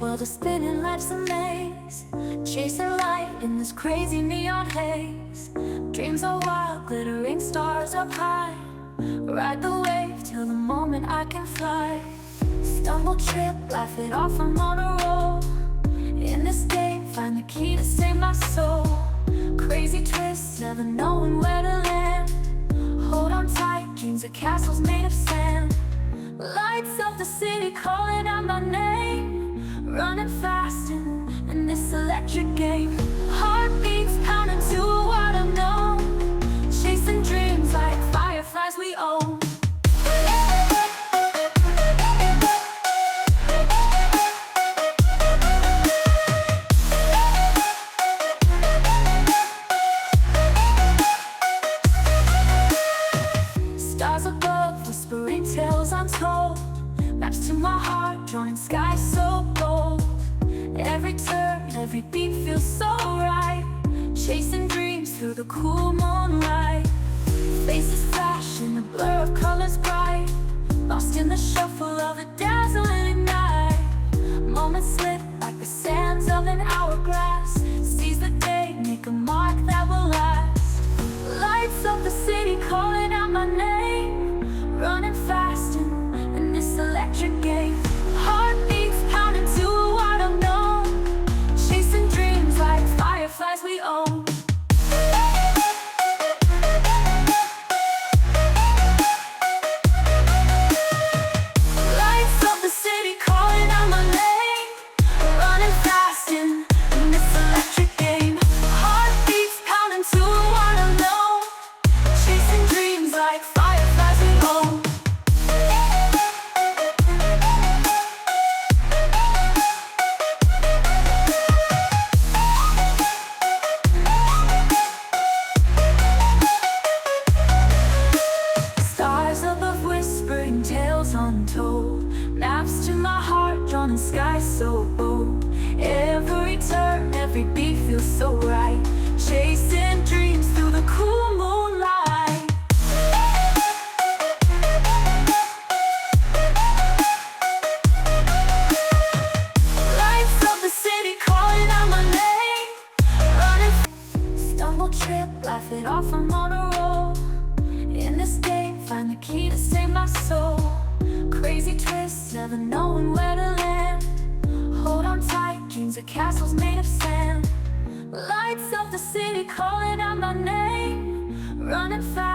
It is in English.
world is spinning, life's a maze. Chasing light in this crazy neon haze. Dreams are wild, glittering stars up high. Ride the wave till the moment I can fly. Stumble, trip, laugh it off, I'm on a roll. In this game, find the key to save my soul. Crazy twists, never knowing where to land. Hold on tight, dreams of castles made of sand. Lights of the city calling out my name. Running fast in this electric game. Heartbeats pounding to what I've known. Chasing dreams like fireflies we own. Stars above, whispering tales untold. Maps to my heart, drawing skies so bold. Every turn, every beat feels so right. Chasing dreams through the cool moonlight. Faces flash in the blur of colors bright. Lost in the shuffle of a dazzling night. Moments slip like the sands of an hourglass. Seize the day, make a mark that will last. Lights of the city calling out my name. Running fast in this electric game. Heartbeats pounding to what I've known. Chasing dreams like fireflies we own. Lights of the city calling out my name. Running fast in this electric game. Heartbeats pounding to what I've known. Chasing dreams like fireflies we own. Stars above whispering tales untold. Maps to my heart drawn in skies so bold. Every turn, every beat feels so right. Chasing dreams through the cool moonlight. Lights of the city calling out my name. Running, stumble, trip, laugh it off, I'm on a roll. In this game, find the key to save my soul. Crazy twists, never knowing where to land. Hold on tight, dreams of castles made of sand. Lights of the city calling out my name. Running fast